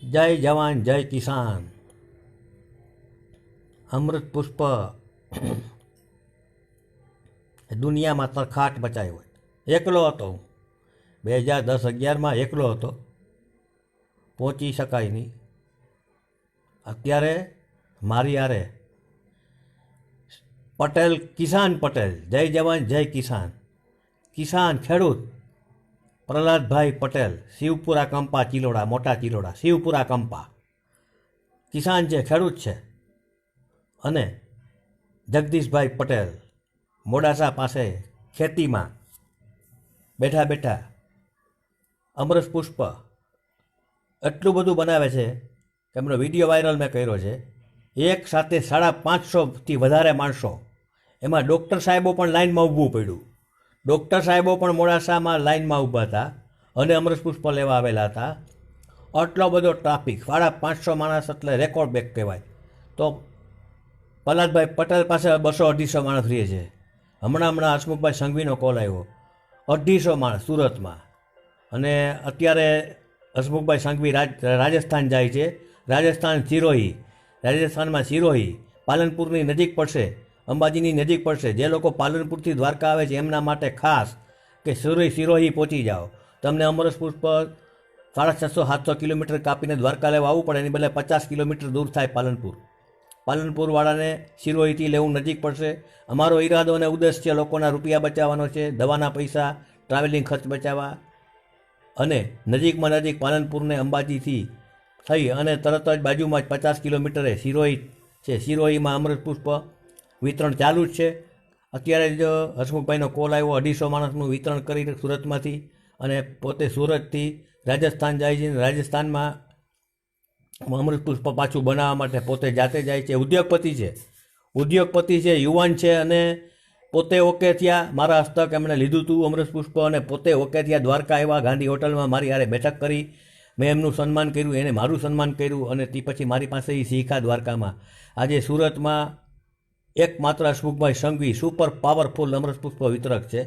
જય જવાન જય કિસાન. અમૃત પુષ્પ દુનિયામાં તરખાટ મચાવ્યો. એકલો હતો હું 2010-11માં એકલો હતો, પહોંચી શકાય નહીં. અત્યારે મારી હારે પટેલ, કિસાન પટેલ, જય જવાન જય કિસાન, કિસાન ખેડૂત પ્રહલાદભાઈ પટેલ, શિવપુરા કંપા ચિલોડા, મોટા ચિલોડા, શિવપુરા કંપા કિસાન છે, ખેડૂત છે. અને જગદીશભાઈ પટેલ મોડાસા પાસે ખેતીમાં બેઠા બેઠા અમૃત પુષ્પ એટલું બધું બનાવે છે કે એમનો વિડીયો વાયરલ મેં કર્યો છે. એક સાથે 550થી વધારે માણસો, એમાં ડૉક્ટર સાહેબો પણ લાઇનમાં ઊભું પડ્યું. ડૉક્ટર સાહેબો પણ મોડાસામાં લાઇનમાં ઊભા હતા અને અમૃત પુષ્પ લેવા આવેલા હતા. આટલો બધો ટ્રાફિક, 550 માણસ એટલે રેકોર્ડ બ્રેક કહેવાય. તો પ્રહલાદભાઈ પટેલ પાસે 200-250 માણસ રહે છે. હમણાં હસમુખભાઈ સંઘવીનો કોલ આવ્યો, 250 માણસ સુરતમાં. અને અત્યારે હસમુખભાઈ સંઘવી રાજસ્થાન જાય છે. રાજસ્થાનમાં સિરોહી પાલનપુરની નજીક પડશે, અંબાજીની નજીક પડશે. જે લોકો પાલનપુરથી દ્વારકા આવે છે એમના માટે ખાસ કે સિરોહી પહોંચી જાઓ. તમને અમૃત પુષ્પ 650-700 કિલોમીટર કાપીને દ્વારકા લેવા આવવું પડે, એની બદલે 50 કિલોમીટર દૂર થાય પાલનપુરવાળાને સિરોહીથી લેવું નજીક પડશે. અમારો ઈરાદો અને ઉદ્દેશ છે લોકોના રૂપિયા બચાવવાનો છે, દવાના પૈસા, ટ્રાવેલિંગ ખર્ચ બચાવવા. અને નજીકમાં નજીક પાલનપુરને અંબાજીથી થઈ અને તરત જ બાજુમાં જ 50 કિલોમીટરે સિરોહી છે. સિરોહીમાં અમૃત પુષ્પ વિતરણ ચાલુ જ છે. અત્યારે જ હસમુખભાઈનો કોલ આવ્યો, 250 માણસનું વિતરણ કરી સુરતમાંથી. અને પોતે સુરતથી રાજસ્થાન જાય છે. રાજસ્થાનમાં અમૃત પુષ્પ પાછું બનાવવા માટે પોતે જાતે જાય છે. ઉદ્યોગપતિ છે, યુવાન છે. અને પોતે ઓકે થયા, મારા હસ્તક એમણે લીધું હતું અમૃત પુષ્પ અને પોતે ઓકે થયા. દ્વારકા આવ્યા, ગાંધી હોટલમાં મારી હારે બેઠક કરી. મેં એમનું સન્માન કર્યું, એને મારું સન્માન કર્યું. અને તે પછી મારી પાસે એ શીખ્યા દ્વારકામાં. આજે સુરતમાં એકમાત્ર હસમુખભાઈ સંઘવી સુપર પાવરફુલ અમૃત પુષ્પ વિતરક છે.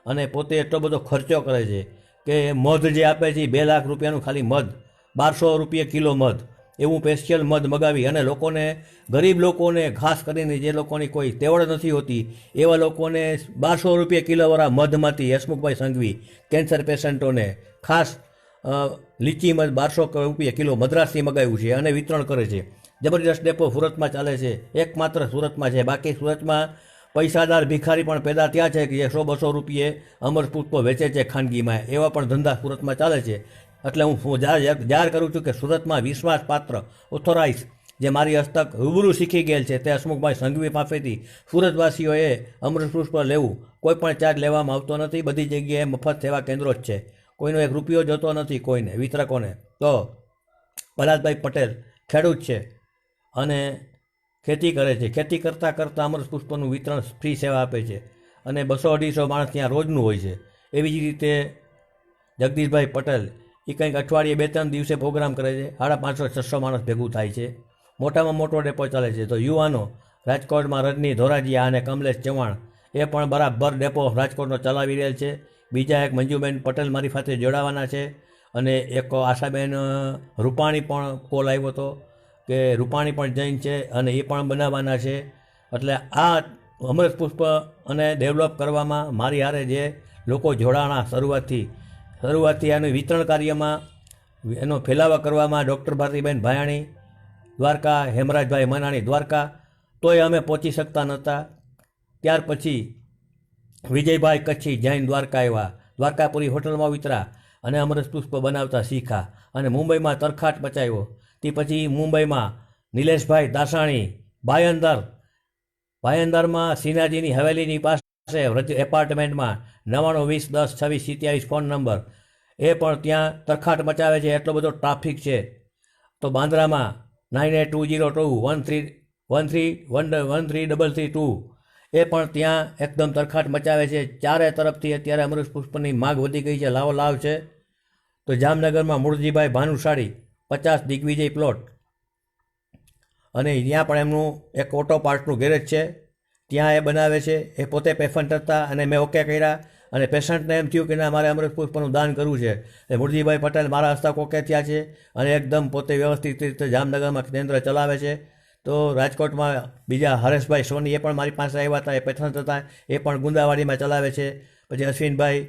અને પોતે એટલો બધો ખર્ચો કરે છે કે મધ જે આપે છે 2 લાખ રૂપિયાનું ખાલી મધ, 1200 રૂપિયા કિલો મધ, એવું સ્પેશિયલ મધ મગાવી અને લોકોને, ગરીબ લોકોને, ખાસ કરીને જે લોકોની કોઈ તેવડ નથી હોતી એવા લોકોને 1200 રૂપિયા કિલોવાળા મધમાંથી હસમુખભાઈ સંઘવી કેન્સર પેશન્ટોને ખાસ લીચી મધ 1200 રૂપિયા કિલો મદ્રાસથી મગાવ્યું છે અને વિતરણ કરે છે. જબરદસ્ત ડેપો સુરતમાં ચાલે છે, એકમાત્ર સુરતમાં છે. બાકી સુરતમાં પૈસાદાર ભિખારી પણ પેદા થયા છે કે જે 100-200 રૂપિયે અમૃત પુષ્પ વેચે છે ખાનગીમાં. એવા પણ ધંધા સુરતમાં ચાલે છે. એટલે હું જાહેર કરું છું કે સુરતમાં વિશ્વાસપાત્ર ઓથોરાઇઝ જે મારી હસ્તક રૂબરૂ શીખી ગયેલ છે તે હસમુખભાઈ સંઘવી પાસેથી સુરતવાસીઓએ અમૃત પુષ્પ લેવું. કોઈ પણ ચાર્જ લેવામાં આવતો નથી. બધી જગ્યાએ મફત સેવા કેન્દ્રો જ છે. કોઈનો 1 રૂપિયો જતો નથી કોઈને, વિતરકોને. તો પ્રહલાદભાઈ પટેલ ખેડૂત છે અને ખેતી કરે છે. ખેતી કરતાં અમૃત પુષ્પનું વિતરણ ફ્રી સેવા આપે છે. અને 200-250 માણસ ત્યાં રોજનું હોય છે. એવી જ રીતે જગદીશભાઈ પટેલ એ કંઈક અઠવાડિયે 2-3 દિવસે પ્રોગ્રામ કરે છે. 550-600 માણસ ભેગું થાય છે. મોટામાં મોટો ડેપો ચાલે છે. તો યુવાનો રાજકોટમાં રજની ધોરાજીયા અને કમલેશ ચૌહાણ એ પણ બરાબર ડેપો રાજકોટનો ચલાવી રહેલ છે. બીજા એક મંજુબેન પટેલ મારી સાથે જોડાવાના છે. અને એક આશાબેન રૂપાણી પણ કોલ આવ્યો હતો કે રૂપાણી પણ જૈન છે અને એ પણ બનાવવાના છે. એટલે આ અમૃત પુષ્પ અને ડેવલપ કરવામાં મારી હારે જે લોકો જોડાણા શરૂઆતથી આનું વિતરણ કાર્યમાં, એનો ફેલાવા કરવામાં ડૉક્ટર ભારતીબેન ભાયાણી દ્વારકા, હેમરાજભાઈ મનાણી દ્વારકા, તોય અમે પહોંચી શકતા નહોતા. ત્યાર પછી વિજયભાઈ કચ્છી જૈન દ્વારકા આવ્યા, દ્વારકાપુરી હોટલમાં ઉતરા અને અમૃત પુષ્પ બનાવતા શીખ્યા અને મુંબઈમાં તરખાટ મચાવ્યો. તે પછી મુંબઈમાં નિલેશભાઈ દાસાણી ભાયંદરમાં સિન્હાજીની હવેલીની પાસે એપાર્ટમેન્ટમાં 9920102627 ફોન નંબર, એ પણ ત્યાં તરખાટ મચાવે છે. એટલો બધો ટ્રાફિક છે. તો બાંદ્રામાં 982021313132 એ પણ ત્યાં એકદમ તરખાટ મચાવે છે. ચારે તરફથી અત્યારે અમૃત પુષ્પની માગ વધી ગઈ છે, લાવ છે. તો જામનગરમાં મૂળજીભાઈ ભાનુશાળી 50 દિગ્વિજય પ્લોટ, અને ત્યાં પણ એમનું એક ઓટો પાર્ટનું ગેરેજ છે, ત્યાં એ બનાવે છે. એ પોતે પેશન્ટ હતા અને મેં ઓકે કર્યા અને પેશન્ટને એમ થયું કે ના મારે અમૃત પુષ્પનું દાન કરવું છે એ મુરજીભાઈ પટેલ મારા હસ્તકોકે થયા છે અને એકદમ પોતે વ્યવસ્થિત રીતે જામનગરમાં કેન્દ્ર ચલાવે છે. તો રાજકોટમાં બીજા હરેશભાઈ સોની એ પણ મારી પાસે આવ્યા હતા, એ પેશન્ટ હતા, એ પણ ગુંદાવાડીમાં ચલાવે છે. પછી અશ્વિનભાઈ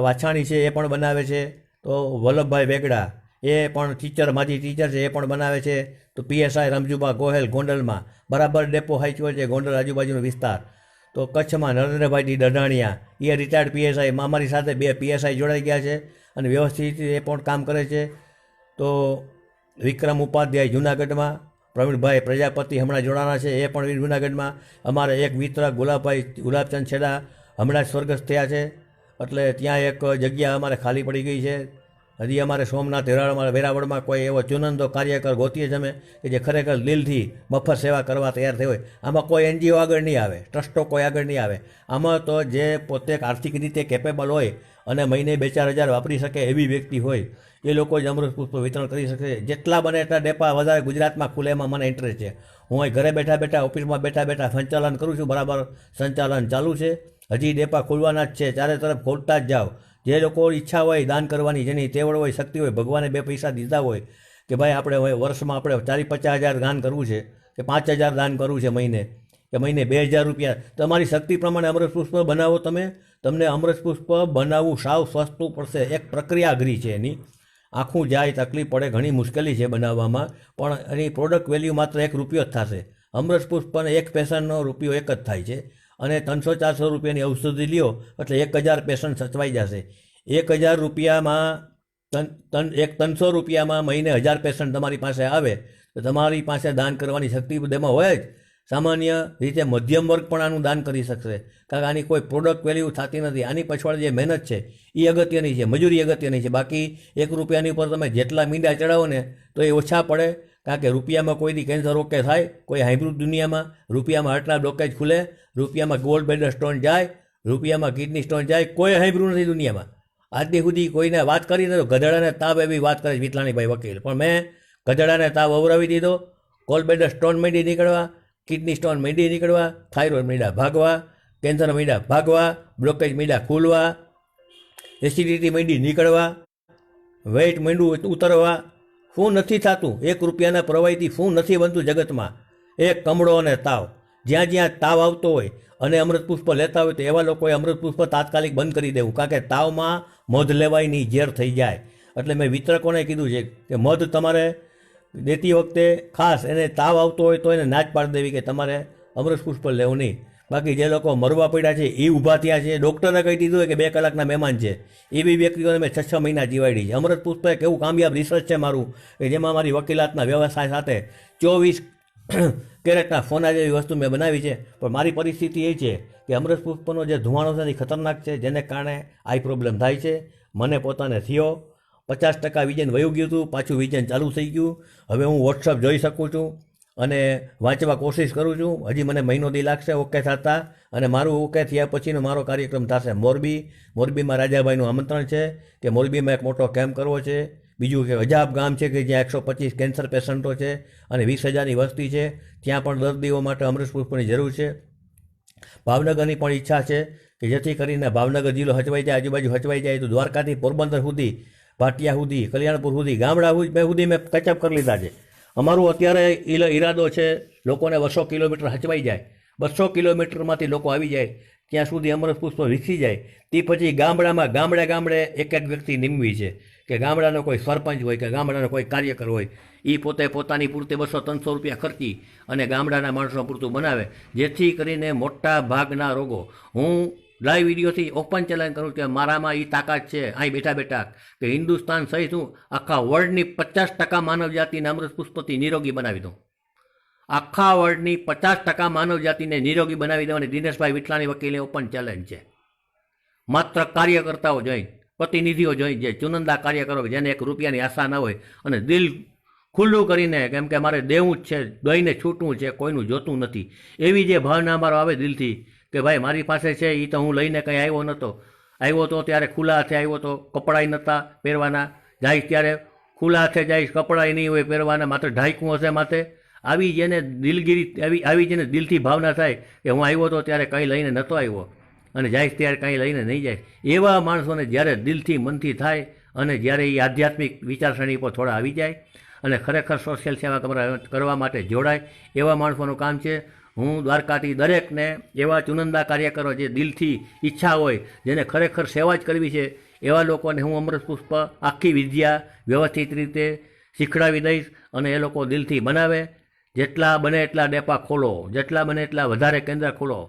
વાછાણી છે એ પણ બનાવે છે. તો વલ્લભભાઈ વેગડા એ પણ ટીચર, માજી ટીચર છે, એ પણ બનાવે છે. તો પીએસઆઈ રમજુબા ગોહેલ ગોંડલમાં બરાબર ડેપો હાઈચ્યો છે, ગોંડલ આજુબાજુનો વિસ્તાર. તો કચ્છમાં નરેન્દ્રભાઈ ડઢાણિયા એ રિટાયર્ડ પીએસઆઈ, અમારી સાથે 2 પીએસઆઈ જોડાઈ ગયા છે અને વ્યવસ્થિત એ પણ કામ કરે છે. તો વિક્રમ ઉપાધ્યાય જૂનાગઢમાં, પ્રવીણભાઈ પ્રજાપતિ હમણાં જોડાણા છે એ પણ જૂનાગઢમાં. અમારે એક મિત્ર ગુલાબચંદ છેડા હમણાં જ સ્વર્ગસ્થ થયા છે, એટલે ત્યાં એક જગ્યા અમારે ખાલી પડી ગઈ છે. હજી અમારે સોમનાથ વેરાવળમાં કોઈ એવો ચુનંદો કાર્યકર ગોતીએ છીએ અમે કે જે ખરેખર દિલથી મફત સેવા કરવા તૈયાર થઈ હોય. આમાં કોઈ એનજીઓ આગળ નહીં આવે, ટ્રસ્ટો કોઈ આગળ નહીં આવે. આમાં તો જે પોતે આર્થિક રીતે કેપેબલ હોય અને મહિને 2-4 હજાર વાપરી શકે એવી વ્યક્તિ હોય એ લોકો જ અમૃત પુષ્પ વિતરણ કરી શકે. જેટલા બને એટલા ડેપા વધારે ગુજરાતમાં ખુલે એમાં મને ઇન્ટરેસ્ટ છે. હું અહીં ઘરે બેઠા ઓફિસમાં બેઠા સંચાલન કરું છું, બરાબર સંચાલન ચાલુ છે. હજી ડેપા ખોલવાના જ છે, ચારે તરફ ખોલતા જ જાઓ. જે લોકો ઈચ્છા હોય દાન કરવાની, જેની તેવડ હોય, શક્તિ હોય, ભગવાને 2 પૈસા દીધા હોય કે ભાઈ આપણે વર્ષમાં આપણે 40-50 હજાર દાન કરવું છે કે 5000 દાન કરવું છે મહિને, કે મહિને 2000 રૂપિયા, તમારી શક્તિ પ્રમાણે અમૃત પુષ્પ બનાવો. તમને અમૃત પુષ્પ બનાવવું સાવ સસ્તું પડશે. એક પ્રક્રિયા અઘરી છે એની, આખું જાય, તકલીફ પડે, ઘણી મુશ્કેલી છે બનાવવામાં, પણ એની પ્રોડક્ટ વેલ્યુ માત્ર ₹1 જ થશે. અમૃત પુષ્પને એક પેશન્ટનો ₹1 જ થાય છે અને 300-400 રૂપિયાની ઔષધિ લ્યો એટલે 1000 પેશન્ટ સચવાઈ જશે. 1000 રૂપિયામાં 300 રૂપિયામાં મહિને 1000 પેશન્ટ તમારી પાસે આવે તો તમારી પાસે દાન કરવાની શક્તિ બધામાં હોય જ. સામાન્ય રીતે મધ્યમ વર્ગ પણ આનું દાન કરી શકશે, કારણ કે આની કોઈ પ્રોડક્ટ વેલ્યુ થતી નથી. આની પાછળ જે મહેનત છે એ અગત્યની છે, મજૂરી અગત્યની છે. બાકી ₹1 ઉપર તમે જેટલા મીંડા ચડાવો ને તો એ ઓછા પડે, કારણ કે રૂપિયામાં કોઈથી કેન્સર ઓકે થાય, કોઈ હાઇબ્રિડ દુનિયામાં રૂપિયામાં આટલા બ્લોકેજ ખુલે, રૂપિયામાં ગોલ્ડ બેડર સ્ટોન જાય, રૂપિયામાં કિડની સ્ટોન જાય, કોઈ હાઇબ્રિડ નથી દુનિયામાં. આજની સુધી કોઈને વાત કરીને તો ગધેડાને તાવ એવી વાત કરે વિટલાણીભાઈ વકીલ, પણ મેં ગધેડાને તાવ અવરાવી દીધો. ગોલ્ડ બેડર સ્ટોન માંડી નીકળવા, કિડની સ્ટોન માંડી નીકળવા, થાઇરોઇડ માંડ્યા ભાગવા, કેન્સર માંડ્યા ભાગવા, બ્લોકેજ માંડ્યા ખુલવા, એસિડિટી માંડી નીકળવા, વેઇટ માંડ્યું ઉતરવા. શું નથી થતું? ₹1 પ્રવાહીથી શું નથી બનતું જગતમાં? એક કમળો અને તાવ. જ્યાં જ્યાં તાવ આવતો હોય અને અમૃત પુષ્પ લેતા હોય તો એવા લોકોએ અમૃત પુષ્પ તાત્કાલિક બંધ કરી દેવું, કારણ કે તાવમાં મધ લેવાયની ઝેર થઈ જાય. એટલે મેં વિતરકોને કીધું છે કે મધ તમારે દેતી વખતે ખાસ એને તાવ આવતો હોય તો એને ના જ પાડી દેવી કે તમારે અમૃત પુષ્પ લેવું નહીં. બાકી જે લોકો મરવા પડ્યા છે એ ઊભા થયા છે, ડૉક્ટરે કહી દીધું હોય કે 2 કલાકના મહેમાન છે, એવી વ્યક્તિઓને મેં 6-6 મહિના જીવાડી છે. અમૃત પુષ્પ એક એવું કામયાબ રિસર્ચ છે મારું કે જેમાં મારી વકીલાતના વ્યવસાય સાથે 24 કેરેટના સોના જેવી વસ્તુ મેં બનાવી છે. પણ મારી પરિસ્થિતિ એ છે કે અમૃત પુષ્પનો જે ધુમાડો છે એ ખતરનાક છે, જેને કારણે આઈ પ્રોબ્લેમ થાય છે. મને પોતાને થયો 50% વિઝન વયું ગયું હતું, પાછું વિઝન ચાલુ થઈ ગયું. હવે હું વોટ્સઅપ જોઈ શકું છું અને વાંચવા કોશિશ કરું છું. હજી મને મહિનો દી લાગશે ઓકે થતા, અને મારું ઓકે થયા પછીનો મારો કાર્યક્રમ થશે મોરબીમાં રાજાભાઈનું આમંત્રણ છે કે મોરબીમાં એક મોટો કેમ્પ કરવો છે. બીજું કે અજાબ ગામ છે કે જ્યાં 125 કેન્સર પેશન્ટો છે અને 20,000ની વસ્તી છે, ત્યાં પણ દર્દીઓ માટે અમૃત પુષ્પની જરૂર છે. ભાવનગરની પણ ઈચ્છા છે કે જેથી કરીને ભાવનગર જિલ્લો હચવાઈ જાય, આજુબાજુ હચવાઈ જાય તો દ્વારકાથી પોરબંદર સુધી, ભાટિયા સુધી, કલ્યાણપુર સુધી, ગામડા સુધી મેં કચઅપ કરી લીધા છે. અમારું અત્યારે ઈરાદો છે લોકોને 200 કિલોમીટર હચવાઈ જાય, 200 કિલોમીટરમાંથી લોકો આવી જાય ત્યાં સુધી અમૃત પુષ્પ વિકસી જાય. તે પછી ગામડે એક વ્યક્તિ નીમવી છે કે ગામડાનો કોઈ સરપંચ હોય કે ગામડાનો કોઈ કાર્યકર હોય, એ પોતે પોતાની પૂરતી 200-300 રૂપિયા ખર્ચી અને ગામડાના માણસો પૂરતું બનાવે, જેથી કરીને મોટા ભાગના રોગો. હું લાઈવ વિડીયોથી ઓપન ચેલેન્જ કરું કે મારામાં એ તાકાત છે અહીં બેઠા કે હિન્દુસ્તાન સહિત હું આખા વર્લ્ડની 50% માનવ જાતિને અમૃત પુષ્પથી નિરોગી બનાવી દઉં. આખા વર્લ્ડની 50% માનવ જાતિને નિરોગી બનાવી દેવાની દિનેશભાઈ વિટલાણી વકીલે ઓપન ચેલેન્જ છે. માત્ર કાર્યકર્તાઓ જોઈ, પ્રતિનિધિઓ જોઈ, જે ચુનંદા કાર્યકરો જેને ₹1ની આશા ન હોય અને દિલ ખુલ્લું કરીને કેમ કે મારે દેવું જ છે, દઈને છૂટવું છે, કોઈનું જોતું નથી, એવી જે ભાવના મારો આવે દિલથી કે ભાઈ મારી પાસે છે એ તો હું લઈને કંઈ આવ્યો તો ત્યારે ખુલ્લા હાથે આવ્યો તો, કપડાં નહોતા પહેરવાના, જઈશ ત્યારે ખુલ્લા હાથે જઈશ, કપડાં નહીં હોય પહેરવાના, માત્ર ઢાંકવું હશે માથે. આવી જેને દિલગીરી આવી જેને દિલથી ભાવના થાય કે હું આવ્યો તો ત્યારે કંઈ લઈને નહોતો આવ્યો, અને જાય ત્યારે કાંઈ લઈને નહીં જાય. એવા માણસોને જ્યારે દિલથી મનથી થાય અને જ્યારે એ આધ્યાત્મિક વિચારસરણી પર થોડા આવી જાય અને ખરેખર સોશિયલ સેવા કરવા માટે જોડાય, એવા માણસોનું કામ છે. હું દ્વારકાથી દરેકને એવા ચુનંદા કાર્યકરો જે દિલથી ઈચ્છા હોય, જેને ખરેખર સેવા જ કરવી છે, એવા લોકોને હું અમૃત પુષ્પ આખી વિદ્યા વ્યવસ્થિત રીતે શીખડાવી દઈશ અને એ લોકો દિલથી બનાવે. જેટલા બને એટલા ડેપા ખોલો, જેટલા બને એટલા વધારે કેન્દ્ર ખોલો.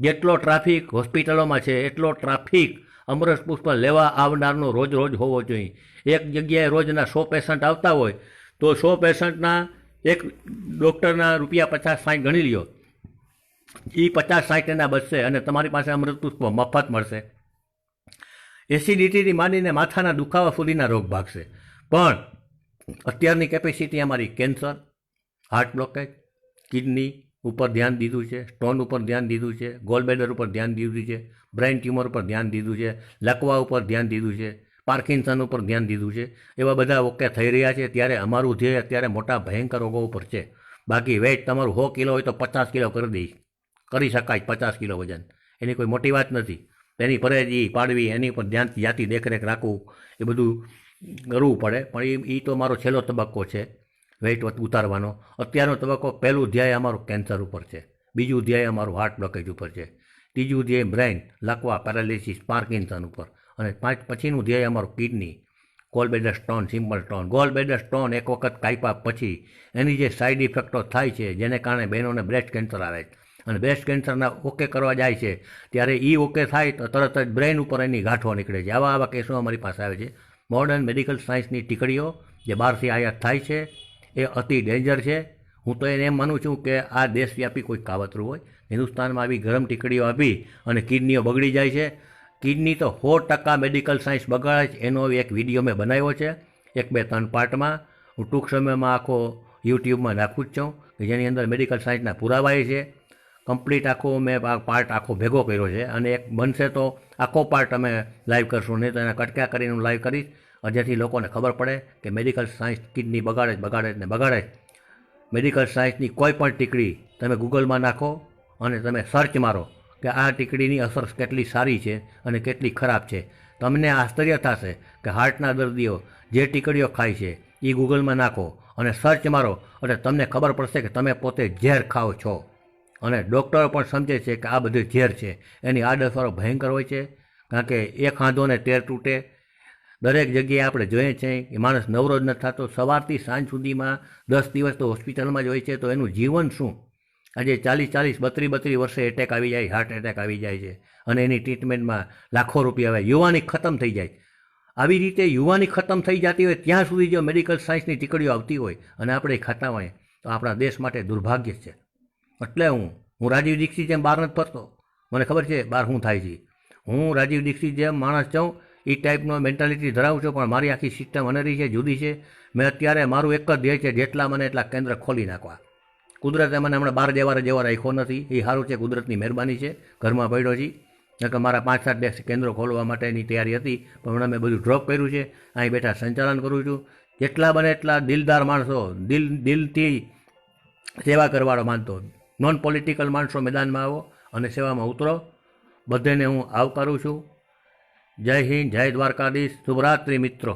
જેટલો ટ્રાફિક હોસ્પિટલોમાં છે એટલો ટ્રાફિક અમૃત પુષ્પ લેવા આવનારનો રોજ રોજ હોવો જોઈએ. એક જગ્યાએ રોજના 100 પેશન્ટ આવતા હોય તો 100 પેશન્ટના એક ડૉક્ટરના ₹50-60 ગણી લ્યો, એ 50-60 એના બચશે અને તમારી પાસે અમૃત પુષ્પ મફત મળશે. એસિડિટીથી માંડીને માથાના દુખાવા સુધીના રોગ ભાગશે. પણ અત્યારની કેપેસિટી અમારી કેન્સર, હાર્ટ બ્લોકેજ, કિડની ઉપર ધ્યાન દીધું છે, સ્ટોન ઉપર ધ્યાન દીધું છે, ગોલબ્લેડર ઉપર ધ્યાન દીધું છે, બ્રેઇન ટ્યુમર ઉપર ધ્યાન દીધું છે, લકવા ઉપર ધ્યાન દીધું છે, પાર્કિન્સન ઉપર ધ્યાન દીધું છે. એવા બધા ઓકે થઈ રહ્યા છે. ત્યારે અમારું ધ્યેય અત્યારે મોટા ભયંકર રોગો ઉપર છે. બાકી વેઇટ તમારું 100 કિલો હોય તો 50 કિલો કરી દઈશ, કરી શકાય. 50 કિલો વજન એની કોઈ મોટી વાત નથી. એની પરેજી પાડવી, એની ઉપર ધ્યાનથી જાતી દેખરેખ રાખવું, એ બધું કરવું પડે. પણ એ તો મારો છેલ્લો તબક્કો છે વેઇટ ઉતારવાનો. અત્યારનો તબક્કો, પહેલું ધ્યેય અમારું કેન્સર ઉપર છે, બીજું ધ્યેય અમારું હાર્ટ બ્લોકેજ ઉપર છે, ત્રીજું ધ્યેય બ્રેઇન, લકવા, પેરાલિસિસ, પાર્કિન્સન ઉપર, અને પછીનું ધ્યેય અમારું kidney, gallbladder stone, simple stone. Gallbladder stone એક વખત કાપ્યા પછી એની જે સાઇડ ઇફેક્ટો થાય છે, જેને કારણે બહેનોને બ્રેસ્ટ કેન્સર આવે છે, અને બ્રેસ્ટ કેન્સરના ઓકે કરવા જાય છે ત્યારે એ ઓકે થાય તો તરત જ બ્રેઇન ઉપર એની ગાંઠો નીકળે છે. આવા કેસો અમારી પાસે આવે છે. મોડર્ન મેડિકલ સાયન્સની ટીકડીઓ જે બહારથી આયાત થાય છે એ અતિ ડેન્જર છે. હું તો એને એમ માનું છું કે આ દેશવ્યાપી કોઈ કાવતરું હોય. હિન્દુસ્તાનમાં આવી ગરમ ટીકડીઓ આપી અને કિડનીઓ બગડી જાય છે. કિડની તો 100% મેડિકલ સાયન્સ બગાડે છે. એનો એક વિડીયો મેં બનાવ્યો છે 1-2-3 પાર્ટમાં. હું ટૂંક સમયમાં આખો યુટ્યુબમાં નાખું જ છું કે જેની અંદર મેડિકલ સાયન્સના પુરાવાય છે. કમ્પ્લીટ આખો મેં પાર્ટ આખો ભેગો કર્યો છે અને એક બનશે તો આખો પાર્ટ અમે લાઈવ કરશું, નહીં તો એના કટકા કરીને હું લાઈવ કરીશ, જેથી લોકોને ખબર પડે કે મેડિકલ સાયન્સ કિડની બગાડે. મેડિકલ સાયન્સની કોઈ પણ ટીકડી તમે ગૂગલમાં નાખો અને તમે સર્ચ મારો કે આ ટીકડીની અસર કેટલી સારી છે અને કેટલી ખરાબ છે. તમને આશ્ચર્ય થશે કે હાર્ટના દર્દીઓ જે ટીકડીઓ ખાય છે એ ગૂગલમાં નાખો અને સર્ચ મારો એટલે તમને ખબર પડશે કે તમે પોતે ઝેર ખાઓ છો. અને ડૉક્ટરો પણ સમજે છે કે આ બધું ઝેર છે. એની આડઅસરો ભયંકર હોય છે, કારણ કે એક હાંધોને તેર તૂટે. દરેક જગ્યાએ આપણે જોઈએ છીએ કે માણસ નવરો જ નથી થતો. સવારથી સાંજ સુધીમાં 10 દિવસ તો હોસ્પિટલમાં જ હોય છે, તો એનું જીવન શું? આજે 40-40, 32-32 વર્ષે એટેક આવી જાય, હાર્ટ એટેક આવી જાય છે અને એની ટ્રીટમેન્ટમાં લાખો રૂપિયા આવે. યુવાની ખતમ થઈ જાય. આવી રીતે યુવાની ખતમ થઈ જતી હોય ત્યાં સુધી જો મેડિકલ સાયન્સની ટીકડીઓ આવતી હોય અને આપણે ખાતા હોઈએ તો આપણા દેશ માટે દુર્ભાગ્ય છે. એટલે હું રાજીવ દીક્ષિત જેમ બહાર નથી ફરતો. મને ખબર છે બહાર શું થાય છે. હું રાજીવ દીક્ષિત જેમ માણસ છું, એ ટાઈપનો મેન્ટાલિટી ધરાવું છું, પણ મારી આખી સિસ્ટમ અનેરી છે, જુદી છે. મેં અત્યારે મારું એક જ ધ્યેય છે, જેટલા મને એટલા કેન્દ્ર ખોલી નાખવા. કુદરતે મને હમણાં 12 જેવા રાખ્યો નથી, એ સારું છે, કુદરતની મહેરબાની છે. ઘરમાં પડ્યો છે, નકર મારા 5-7 કેન્દ્રો ખોલવા માટેની તૈયારી હતી, પણ હમણાં મેં બધું ડ્રોપ કર્યું છે. અહીં બેઠા સંચાલન કરું છું. જેટલા બને એટલા દિલદાર માણસો, દિલથી સેવા કરવાળો માનતો, નોન પોલિટિકલ માણસો મેદાનમાં આવો અને સેવામાં ઉતરો. બધાને હું આવકારું છું. જય હિન્દ, જય દ્વારકાધીશ, શુભરાત્રિ મિત્રો.